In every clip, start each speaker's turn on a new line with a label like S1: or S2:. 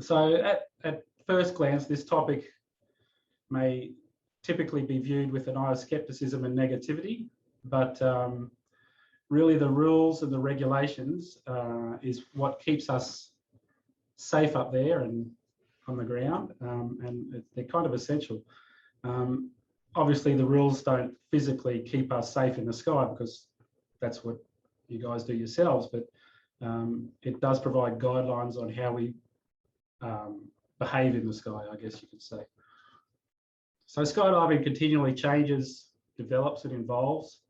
S1: So at first glance, this topic may typically be viewed with an eye of skepticism and negativity, but really the rules and the regulations is what keeps us safe up there and on the ground, and they're kind of essential. Obviously, the rules don't physically keep us safe in the sky because that's what you guys do yourselves, but it does provide guidelines on how we behave in the sky, I guess you could say. So skydiving continually changes, develops and evolves,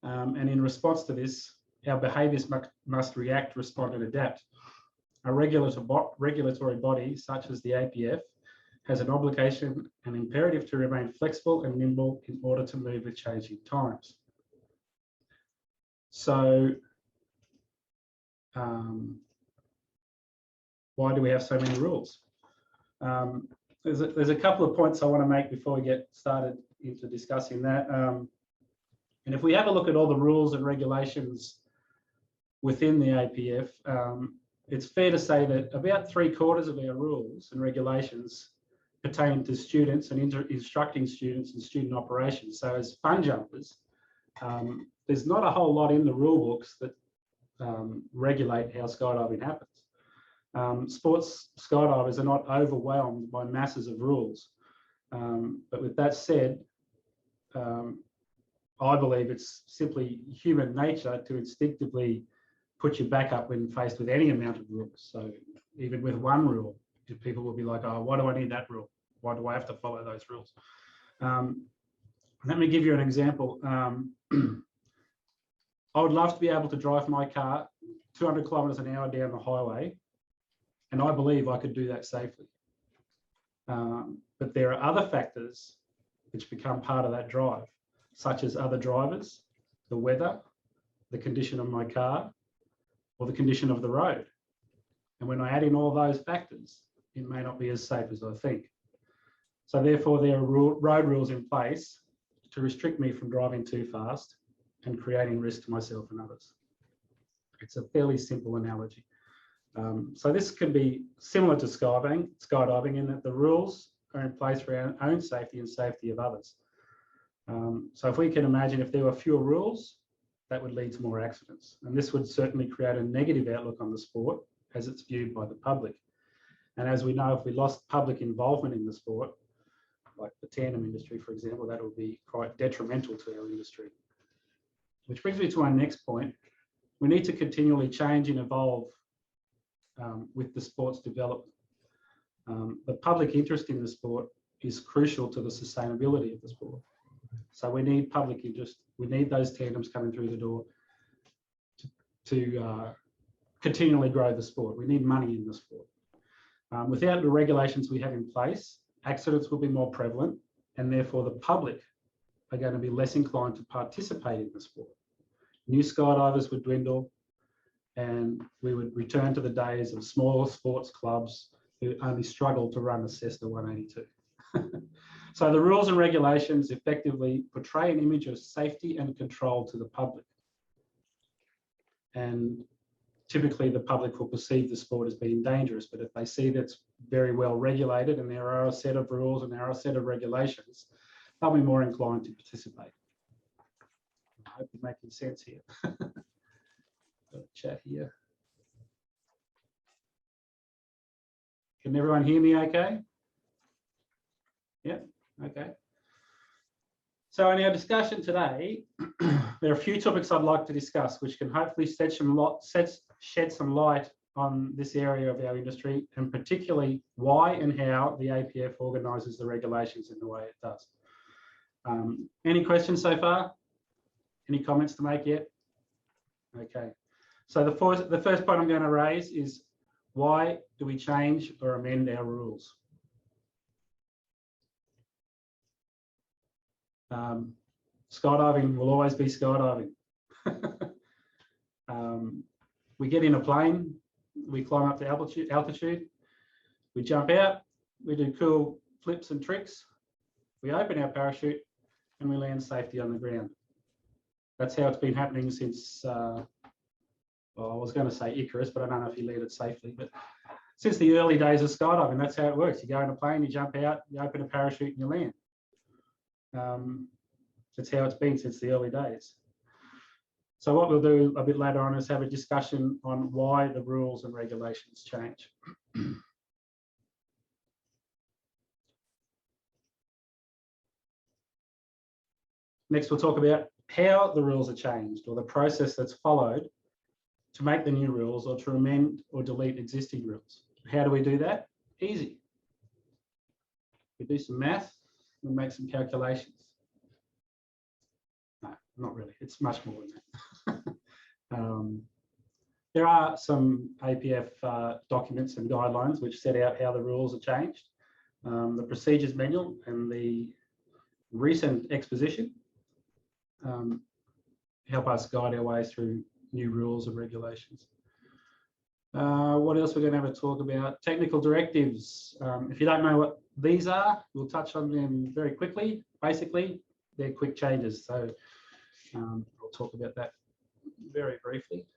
S1: and in response to this, our behaviours must react, respond and adapt. A regulatory body such as the APF has an obligation and imperative to remain flexible and nimble in order to move with changing times. So why do we have so many rules? There's a couple of points I want to make before we get started into discussing that. And if we have a look at all the rules and regulations within the APF, it's fair to say that about 3/4 of our rules and regulations pertain to students and instructing students and student operations. So as fun jumpers, there's not a whole lot in the rule books that regulate how skydiving happens. Sports skydivers are not overwhelmed by masses of rules. But with that said, I believe it's simply human nature to instinctively put your back up when faced with any amount of rules. So even with one rule, people will be like, oh, why do I need that rule? Why do I have to follow those rules? Let me give you an example. I would love to be able to drive my car 200 kilometers an hour down the highway, and I believe I could do that safely. But there are other factors which become part of that drive, such as other drivers, the weather, the condition of my car, or the condition of the road. And when I add in all those factors, it may not be as safe as I think. So therefore, there are road rules in place to restrict me from driving too fast and creating risk to myself and others. It's a fairly simple analogy. So this can be similar to skydiving in that the rules are in place for our own safety and safety of others. So if we can imagine if there were fewer rules, that would lead to more accidents. And this would certainly create a negative outlook on the sport as it's viewed by the public. And as we know, if we lost public involvement in the sport, like the tandem industry, for example, that would be quite detrimental to our industry. Which brings me to our next point. We need to continually change and evolve with the sport's development. The public interest in the sport is crucial to the sustainability of the sport. So we need public interest. We need those tandems coming through the door to continually grow the sport. We need money in the sport. Without the regulations we have in place, accidents will be more prevalent, and therefore the public are going to be less inclined to participate in the sport. New skydivers would dwindle, and we would return to the days of smaller sports clubs who only struggle to run a Cessna 182. So the rules and regulations effectively portray an image of safety and control to the public. And typically the public will perceive the sport as being dangerous, but if they see that's very well regulated and there are a set of rules and there are a set of regulations, they'll be more inclined to participate. I hope you're making sense here. Got a chat here. Can everyone hear me okay? Yeah, okay. So in our discussion today, there are a few topics I'd like to discuss which can hopefully shed some light on this area of our industry, and particularly why and how the APF organises the regulations in the way it does. Any questions so far? Any comments to make yet? Okay. So the first point I'm going to raise is, why do we change or amend our rules? Skydiving will always be skydiving. We get in a plane, we climb up to altitude, we jump out, we do cool flips and tricks, we open our parachute and we land safety on the ground. That's how it's been happening since well, I was going to say Icarus, but I don't know if he landed safely. But since the early days of skydiving, that's how it works. You go in a plane, you jump out, you open a parachute, and you land. That's how it's been since the early days. So what we'll do a bit later on is have a discussion on why the rules and regulations change. Next, we'll talk about how the rules are changed, or the process that's followed to make the new rules or to amend or delete existing rules. How do we do that? Easy. We do some math, we make some calculations. No, not really. It's much more than that. There are some APF documents and guidelines which set out how the rules are changed. The procedures manual and the recent exposition help us guide our way through new rules and regulations. What else we're going to have a talk about? Technical directives. If you don't know what these are, we'll touch on them very quickly. Basically, they're quick changes. So I'll talk about that very briefly.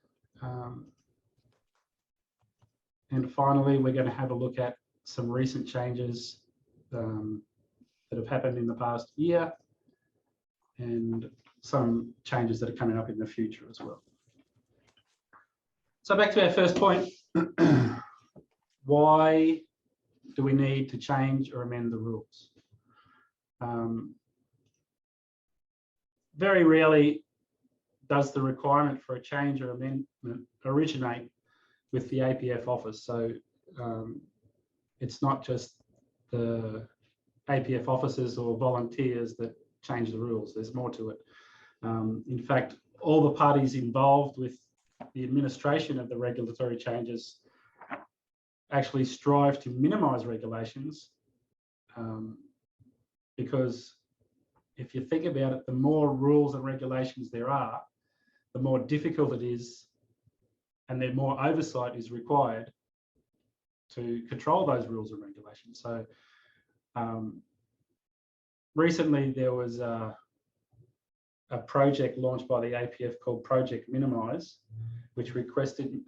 S1: And finally, we're going to have a look at some recent changes that have happened in the past year and some changes that are coming up in the future as well. So back to our first point. Why do we need to change or amend the rules? Very rarely does the requirement for a change or amendment originate with the APF office. So it's not just the APF officers or volunteers that change the rules. There's more to it. In fact, all the parties involved with the administration of the regulatory changes actually strive to minimize regulations, because if you think about it, the more rules and regulations there are, the more difficult it is and the more oversight is required to control those rules and regulations. So recently there was a project launched by the APF called Project Minimise, which requested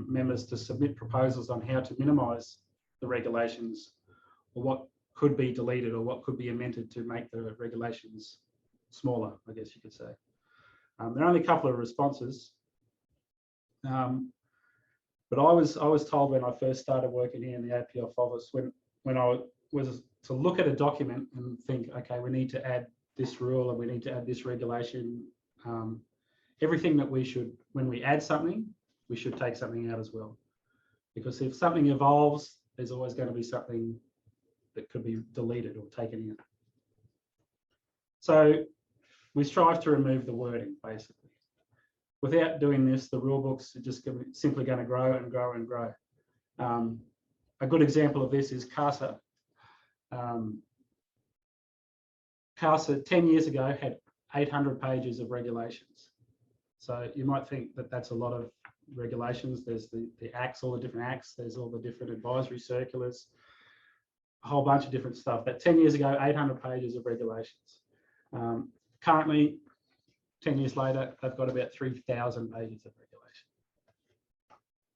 S1: members to submit proposals on how to minimise the regulations, or what could be deleted or what could be amended to make the regulations smaller, I guess you could say. There are only a couple of responses, but I was told when I first started working here in the APF office, when I was to look at a document and think, okay, we need to add this rule and we need to add this regulation, everything that we should, when we add something, we should take something out as well. Because if something evolves, there's always going to be something that could be deleted or taken out. So we strive to remove the wording, basically. Without doing this, the rule books are just simply going to grow and grow and grow. A good example of this is CASA. CASA 10 years ago had 800 pages of regulations. So you might think that that's a lot of regulations. There's the acts, all the different acts, there's all the different advisory circulars, a whole bunch of different stuff. But 10 years ago, 800 pages of regulations. Currently, 10 years later, they've got about 3,000 pages of regulation.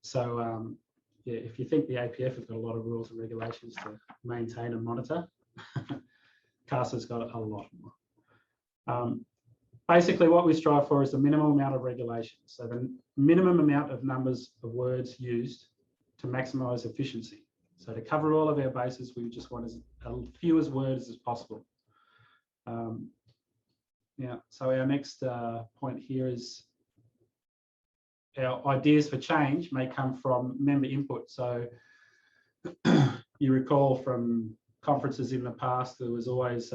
S1: So yeah, if you think the APF has got a lot of rules and regulations to maintain and monitor, CASA's got a lot more. Basically, what we strive for is the minimum amount of regulations. So the minimum amount of numbers of words used to maximise efficiency. So to cover all of our bases, we just want as few words as possible. Yeah, so our next point here is our ideas for change may come from member input. So you recall from conferences in the past, there was always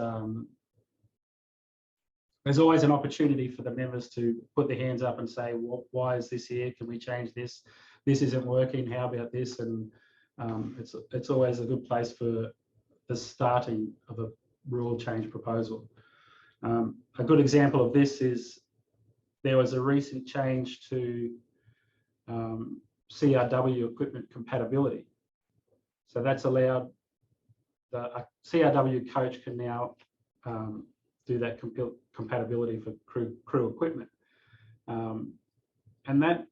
S1: there's always an opportunity for the members to put their hands up and say, well, why is this here? Can we change this? This isn't working. How about this? And it's always a good place for the starting of a rule change proposal. A good example of this is there was a recent change to CRW equipment compatibility. So that's allowed a CRW coach can now do that compatibility for crew equipment. And that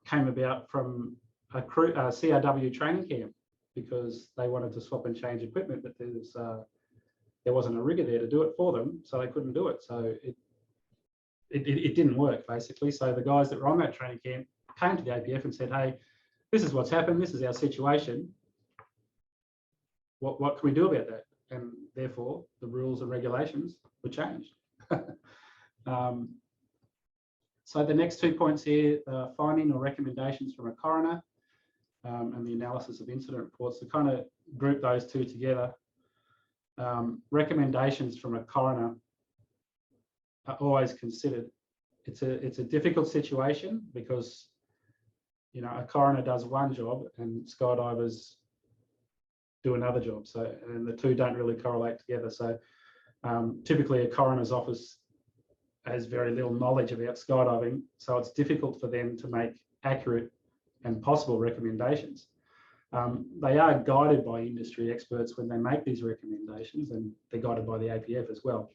S1: came about from a CRW training camp because they wanted to swap and change equipment, but there wasn't a rigger there to do it for them, so they couldn't do it. So it didn't work, basically. So the guys that were on that training camp came to the APF and said, hey, this is what's happened, this is our situation. What can we do about that? And therefore, the rules and regulations were changed. So the next 2 points here, finding or recommendations from a coroner and the analysis of incident reports. To kind of group those two together, recommendations from a coroner are always considered. It's a difficult situation because, you know, a coroner does one job and skydivers do another job. So, and the two don't really correlate together. So typically a coroner's office has very little knowledge about skydiving, so it's difficult for them to make accurate and possible recommendations. They are guided by industry experts when they make these recommendations, and they're guided by the APF as well.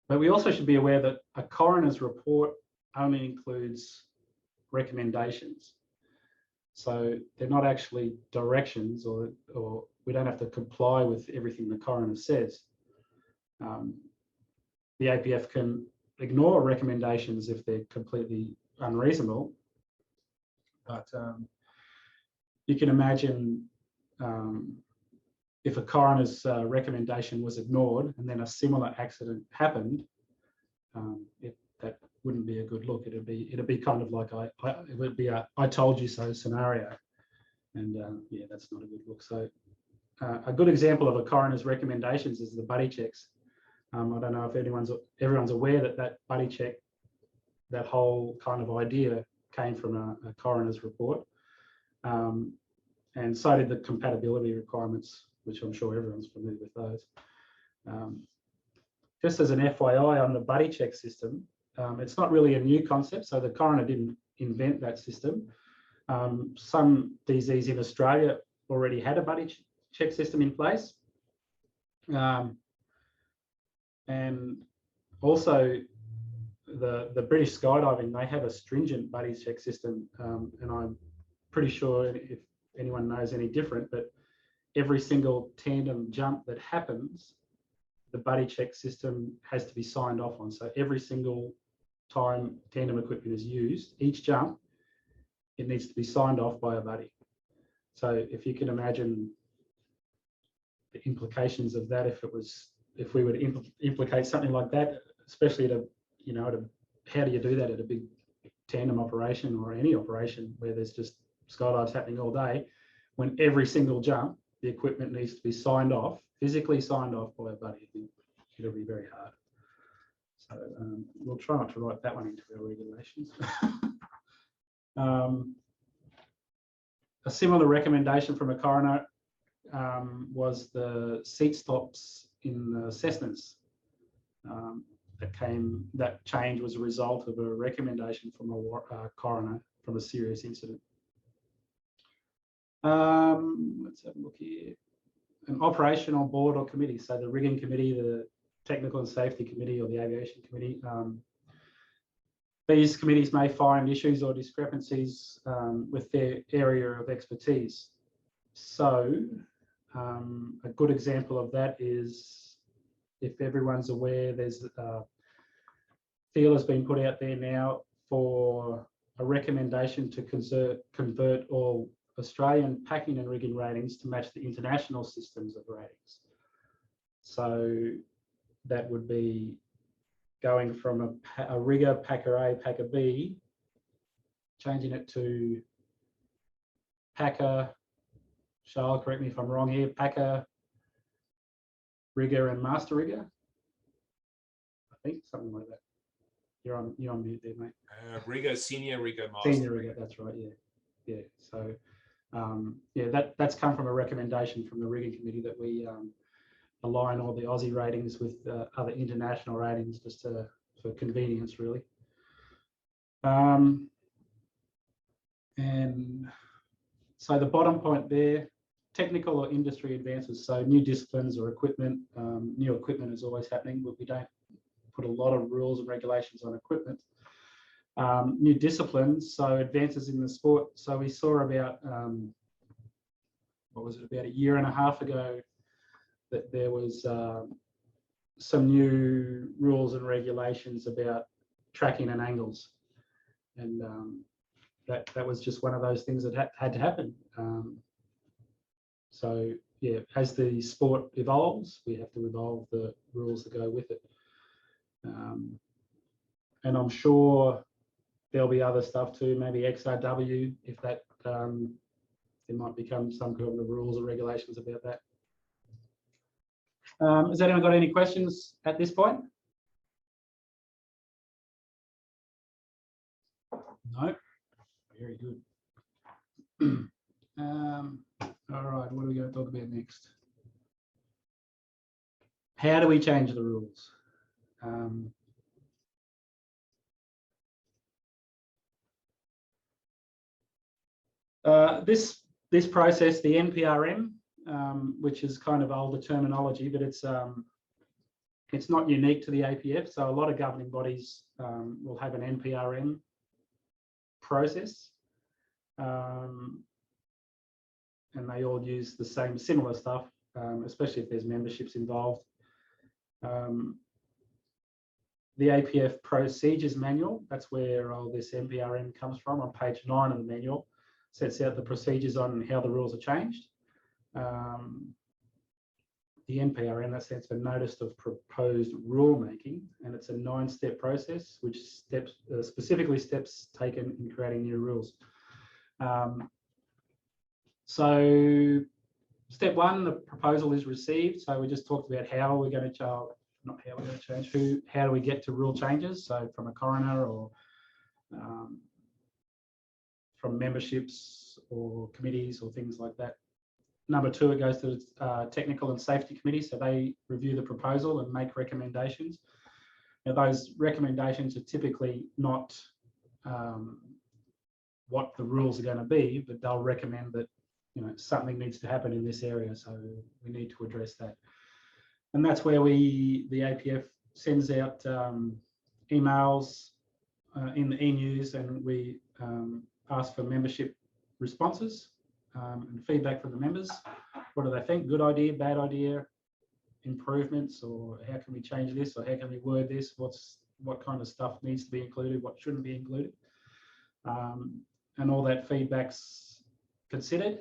S1: But we also should be aware that a coroner's report only includes recommendations. So they're not actually directions, or we don't have to comply with everything the coroner says. The APF can ignore recommendations if they're completely unreasonable, but you can imagine if a coroner's recommendation was ignored and then a similar accident happened, that wouldn't be a good look. It'd be kind of like it would be a "I told you so" scenario, and yeah, that's not a good look. So a good example of a coroner's recommendations is the buddy checks. I don't know if everyone's aware that buddy check, that whole kind of idea came from a coroner's report, and so did the compatibility requirements, which I'm sure everyone's familiar with those. Just as an FYI on the buddy check system, it's not really a new concept, so the coroner didn't invent that system. Some DZs in Australia already had a buddy check system in place. And also the British skydiving, they have a stringent buddy check system, and I'm pretty sure if anyone knows any different, but every single tandem jump that happens, the buddy check system has to be signed off on. So every single time tandem equipment is used, each jump, it needs to be signed off by a buddy. So if you can imagine the implications of that, if we were to implicate something like that, especially how do you do that at a big tandem operation or any operation where there's just skydives happening all day, when every single jump, the equipment needs to be signed off, physically signed off by a buddy. It'll be very hard. So we'll try not to write that one into our regulations. A similar recommendation from a coroner was the seat stops in the Cessnas. That change was a result of a recommendation from a coroner from a serious incident. Let's have a look here. An operational board or committee, so the rigging committee, the technical and safety committee, or the aviation committee. These committees may find issues or discrepancies with their area of expertise. So a good example of that is, if everyone's aware, there's a feel has been put out there now for a recommendation to convert all Australian packing and rigging ratings to match the international systems of ratings. So that would be going from a rigger, packer A, packer B, changing it to packer, Charles, correct me if I'm wrong here, packer, rigger and master rigger. I think something like that. You're on mute there, mate.
S2: Rigger, senior rigger, master.
S1: Senior rigger, that's right. Yeah. So yeah, that's come from a recommendation from the rigging committee that we align all the Aussie ratings with other international ratings, just for convenience, really. And so the bottom point there, technical or industry advances, so new disciplines or equipment. New equipment is always happening, but we don't put a lot of rules and regulations on equipment. New disciplines, so advances in the sport. So we saw about, what was it, about a year and a half ago, that there was some new rules and regulations about tracking and angles. And that was just one of those things that had to happen. So yeah, as the sport evolves, we have to evolve the rules that go with it. And I'm sure there'll be other stuff too, maybe XRW, if that, there might become some kind of rules or regulations about that. Has anyone got any questions at this point? No? Very good. All right, what are we going to talk about next? How do we change the rules? This process, the NPRM, which is kind of older terminology, but it's not unique to the APF. So a lot of governing bodies will have an NPRM process, and they all use the same similar stuff, especially if there's memberships involved. The APF Procedures Manual, that's where all this NPRM comes from, on page 9 of the manual, sets out the procedures on how the rules are changed. The NPRM, that stands for Notice of Proposed Rulemaking, and it's a 9-step process, which specifically steps taken in creating new rules. So step 1, the proposal is received. So we just talked about how we're going to not how we're going to change, how do we get to rule changes? So from a coroner or from memberships or committees or things like that. Number 2, it goes to the Technical and Safety Committee. So they review the proposal and make recommendations. Now those recommendations are typically not what the rules are going to be, but they'll recommend that, you know, something needs to happen in this area, so we need to address that. And that's where the APF sends out emails in the e-news, and we ask for membership responses and feedback from the members. What do they think? Good idea, bad idea, improvements, or how can we change this, or how can we word this? What kind of stuff needs to be included, what shouldn't be included? And all that feedback's considered.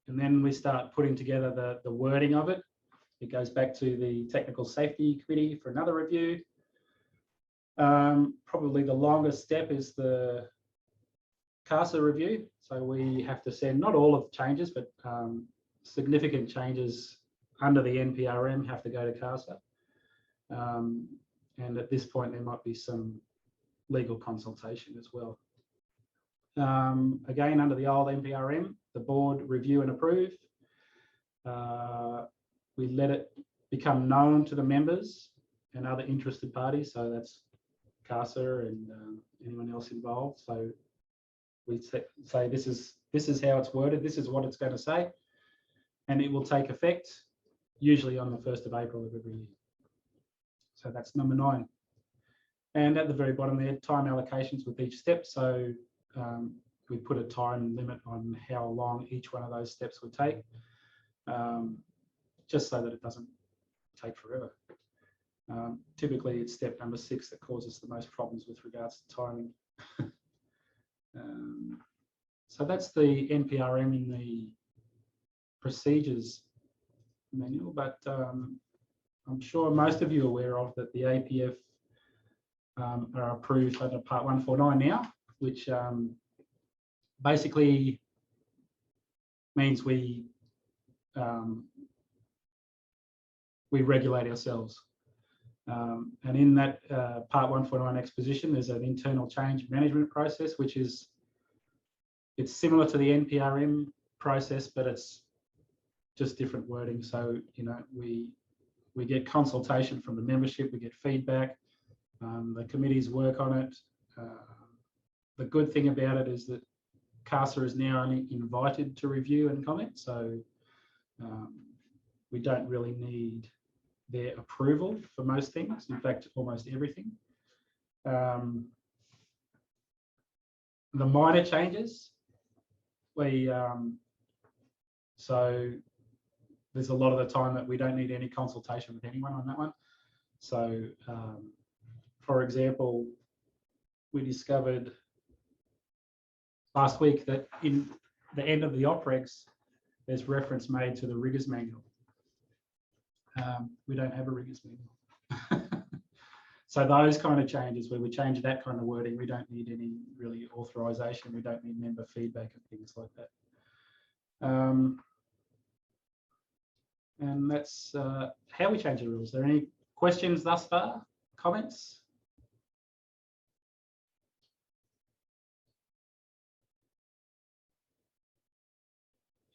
S1: And then we start putting together the wording of it. It goes back to the Technical Safety Committee for another review. Probably the longest step is the CASA review. So we have to send not all of the changes, but significant changes under the NPRM have to go to CASA. And at this point, there might be some legal consultation as well. Again, under the old NPRM, the board review and approve. We let it become known to the members and other interested parties. So that's CASA and anyone else involved. So we say this is how it's worded. This is what it's going to say, and it will take effect usually on the 1st of April of every year. So that's number 9. And at the very bottom there, time allocations with each step. So we put a time limit on how long each one of those steps would take, just so that it doesn't take forever. Typically, it's step number 6 that causes the most problems with regards to timing. So that's the NPRM in the procedures manual, but I'm sure most of you are aware of that the APF are approved under Part 149 now, which basically means we regulate ourselves. And in that Part 149 exposition, there's an internal change management process, which is, it's similar to the NPRM process, but it's just different wording. So, you know, we get consultation from the membership, we get feedback, the committees work on it. The good thing about it is that CASA is now only invited to review and comment, so we don't really need their approval for most things, in fact, almost everything. the minor changes, so there's a lot of the time that we don't need any consultation with anyone on that one. So, for example, we discovered last week that in the end of the OPREGs, there's reference made to the riggers manual. We don't have a riggers manual. So those kind of changes where we change that kind of wording, we don't need any really authorization. We don't need member feedback and things like that. And that's how we change the rules. Are there any questions thus far? Comments?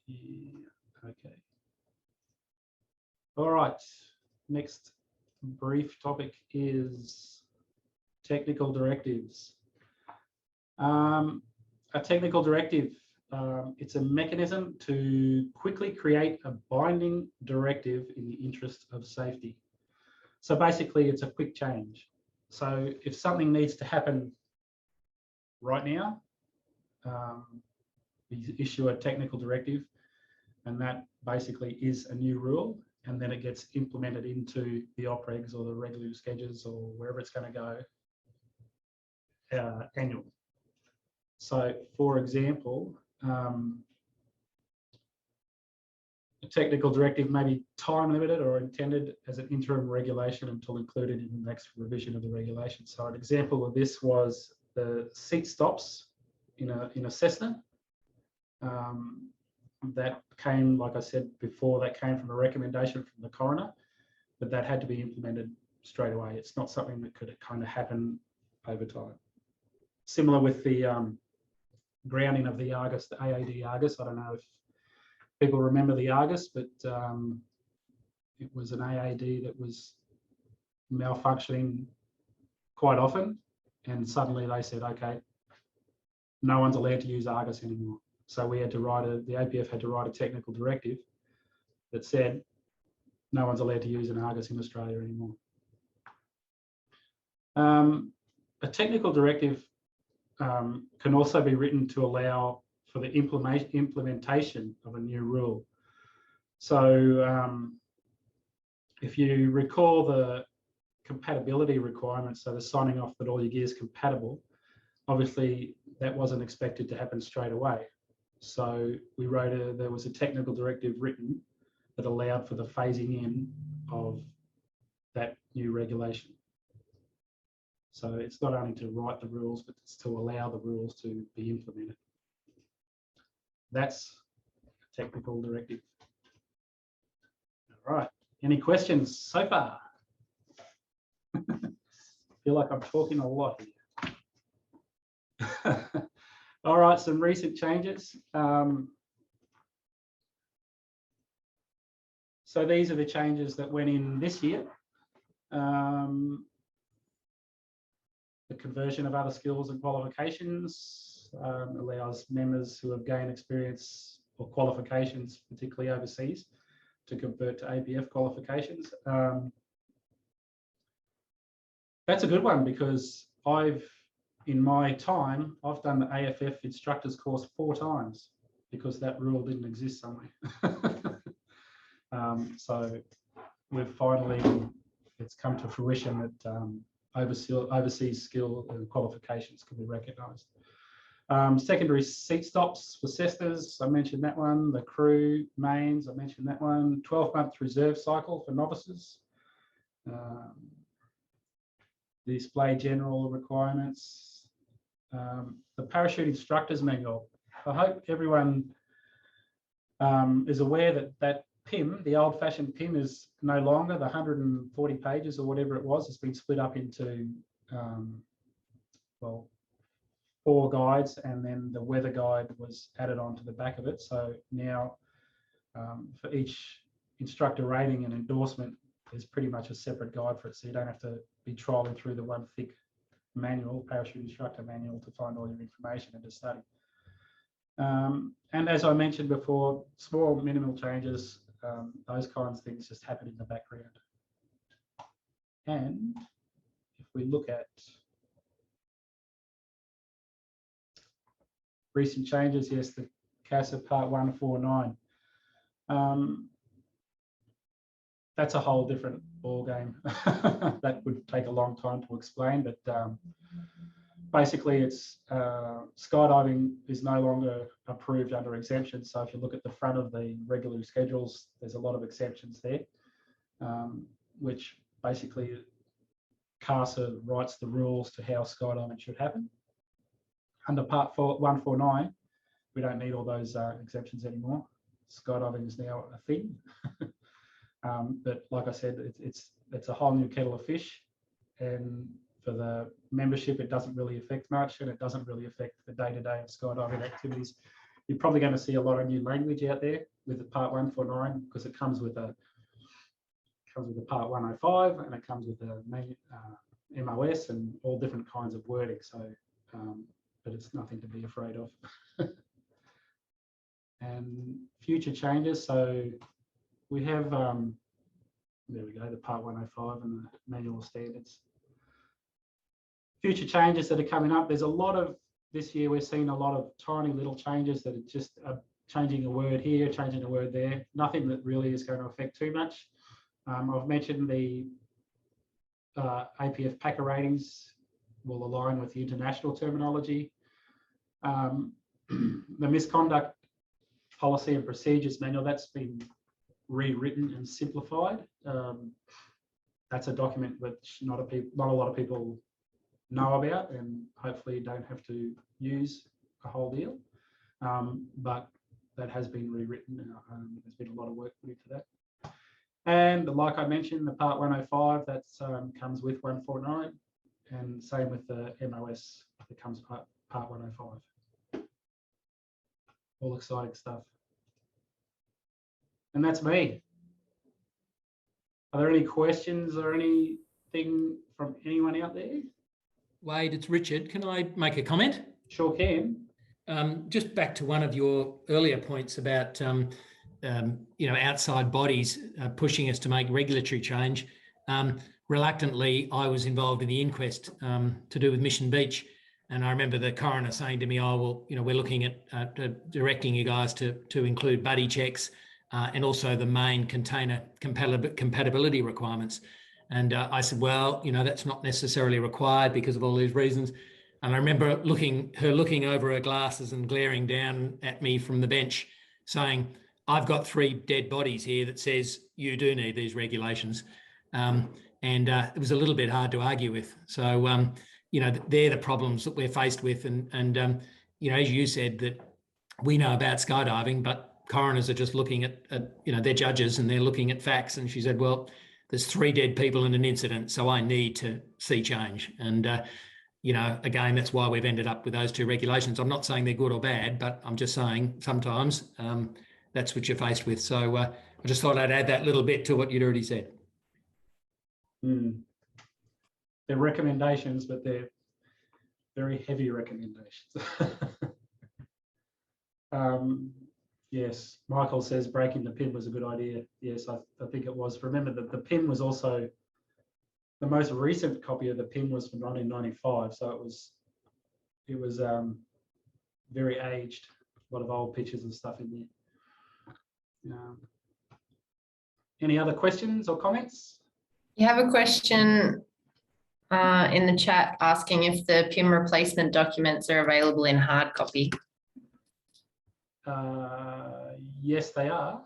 S1: Yeah, okay. All right, next brief topic is technical directives. A technical directive, it's a mechanism to quickly create a binding directive in the interest of safety. So basically it's a quick change. So if something needs to happen right now, we issue a technical directive, and that basically is a new rule, and then it gets implemented into the OPREGs or the regulatory schedules or wherever it's going to go annually. So, for example, a technical directive may be time limited or intended as an interim regulation until included in the next revision of the regulation. So, an example of this was the seat stops in a Cessna. That came, like I said before, that came from a recommendation from the coroner, but that had to be implemented straight away. It's not something that could kind of happen over time. Similar with the grounding of the Argus, the AAD Argus. I don't know if people remember the Argus, but it was an AAD that was malfunctioning quite often, and suddenly they said, okay, no one's allowed to use Argus anymore. So we had to the APF had to write a technical directive that said no one's allowed to use an Argus in Australia anymore. A technical directive can also be written to allow for the implementation of a new rule. So if you recall the compatibility requirements, so the signing off that all your gear is compatible, obviously that wasn't expected to happen straight away. So there was a technical directive written that allowed for the phasing in of that new regulation. So it's not only to write the rules, but it's to allow the rules to be implemented. That's a technical directive. All right, any questions so far? I feel like I'm talking a lot here. All right, some recent changes. So these are the changes that went in this year. The conversion of other skills and qualifications allows members who have gained experience or qualifications, particularly overseas, to convert to APF qualifications. That's a good one because in my time, I've done the AFF instructors course 4 times because that rule didn't exist somewhere. So we've finally, it's come to fruition that overseas skill and qualifications can be recognised. Secondary seat stops for Cessnas, I mentioned that one. The crew mains, I mentioned that one. 12-month reserve cycle for novices. The display general requirements. The parachute instructors manual. I hope everyone is aware that that PIM, the old-fashioned PIM, is no longer the 140 pages or whatever it was. It's been split up into, well, 4 guides, and then the weather guide was added onto the back of it. So now for each instructor rating and endorsement, there's pretty much a separate guide for it. So you don't have to be trialing through the one thick manual, parachute instructor manual, to find all your information and to study. And as I mentioned before, small minimal changes, those kinds of things just happen in the background. And if we look at recent changes, yes, the CASA Part 149. That's a whole different ball game. That would take a long time to explain, but basically it's skydiving is no longer approved under exemptions. So if you look at the front of the regulatory schedules, there's a lot of exceptions there, which basically CASA writes the rules to how skydiving should happen. Under Part 149, we don't need all those exemptions anymore. Skydiving is now a thing. But like I said, it's a whole new kettle of fish, and for the membership, it doesn't really affect much, and it doesn't really affect the day-to-day of skydiving activities. You're probably going to see a lot of new language out there with the Part 149 because it comes with the Part 105, and it comes with the MOS and all different kinds of wording. So, but it's nothing to be afraid of. And future changes. So we have, there we go, the Part 105 and the manual standards. Future changes that are coming up. There's a lot of, this year we're seeing a lot of tiny little changes that are just changing a word here, changing a word there. Nothing that really is going to affect too much. I've mentioned the APF packer ratings will align with the international terminology. The misconduct policy and procedures manual, that's been rewritten and simplified. That's a document which not a lot of people know about, and hopefully don't have to use a whole deal. But that has been rewritten. There's been a lot of work put into that. And like I mentioned, the Part 105, that comes with 149, and same with the MOS that comes Part 105. All exciting stuff. And that's me. Are there any questions or anything from anyone out there?
S3: Wade, it's Richard. Can I make a comment?
S1: Sure can.
S3: Just back to one of your earlier points about outside bodies pushing us to make regulatory change. Reluctantly, I was involved in the inquest to do with Mission Beach, and I remember the coroner saying to me, "Oh, well, we're looking at directing you guys to include buddy checks and also the main container compatibility requirements." And I said, "Well, that's not necessarily required because of all these reasons." And I remember her looking over her glasses and glaring down at me from the bench, saying, "I've got 3 dead bodies here that says you do need these regulations." And it was a little bit hard to argue with. So, they're the problems that we're faced with. And as you said, that we know about skydiving, but coroners are just looking at they're judges and they're looking at facts. And she said, "Well, there's 3 dead people in an incident, so I need to see change." And, again, that's why we've ended up with those 2 regulations. I'm not saying they're good or bad, but I'm just saying sometimes that's what you're faced with. So I just thought I'd add that little bit to what you'd already said.
S1: They're recommendations, but they're very heavy recommendations. Yes, Michael says breaking the PIN was a good idea. Yes, I think it was. Remember that the PIN was also, the most recent copy of the PIN was from 1995, so it was very aged. A lot of old pictures and stuff in there. Any other questions or comments?
S4: You have a question in the chat asking if the PIN replacement documents are available in hard copy.
S1: Yes, they are.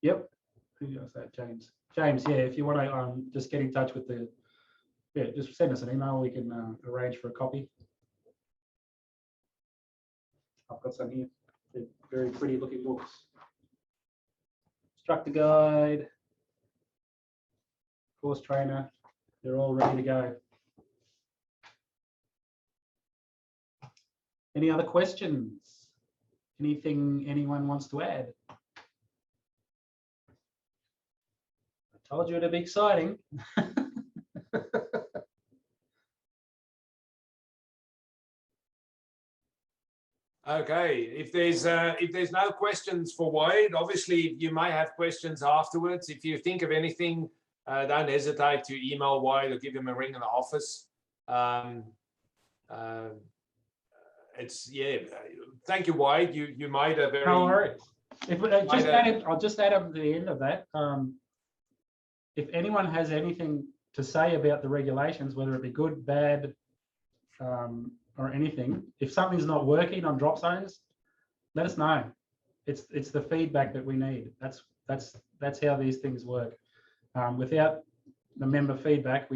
S1: Yep. Who was that? James. James, yeah, if you want to just get in touch with just send us an email. We can arrange for a copy. I've got some here. They're very pretty looking books. Instructor guide, course trainer, they're all ready to go. Any other questions? Anything anyone wants to add? I told you it'd be exciting.
S2: Okay, if there's no questions for Wade, obviously you may have questions afterwards. If you think of anything, don't hesitate to email Wade or give him a ring in the office. it's, yeah, thank you, Wade. You made a very...
S1: No worries. I'll just add up to the end of that. If anyone has anything to say about the regulations, whether it be good, bad, or anything, if something's not working on drop zones, let us know. It's the feedback that we need. That's how these things work. Without the member feedback,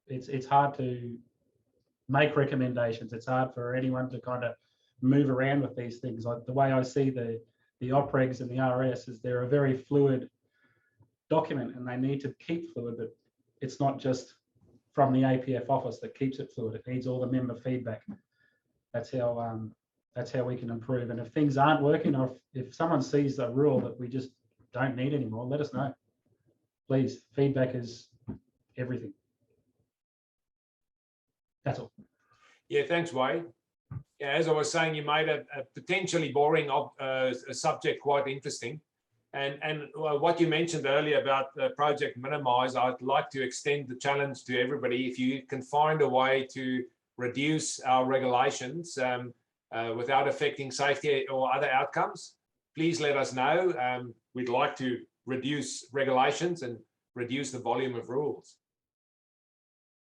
S1: it's hard to make recommendations. It's hard for anyone to kind of move around with these things. Like the way I see the OPREGs and the RS is they're a very fluid document, and they need to keep fluid, but it's not just from the APF office that keeps it fluid. It needs all the member feedback. That's how we can improve. And if things aren't working, or if someone sees a rule that we just don't need anymore, let us know. Please, feedback is everything. That's all.
S2: Yeah, thanks, Wade. Yeah, as I was saying, you made a potentially boring subject quite interesting. And what you mentioned earlier about Project Minimize, I'd like to extend the challenge to everybody. If you can find a way to reduce our regulations without affecting safety or other outcomes, please let us know. We'd like to reduce regulations and reduce the volume of rules.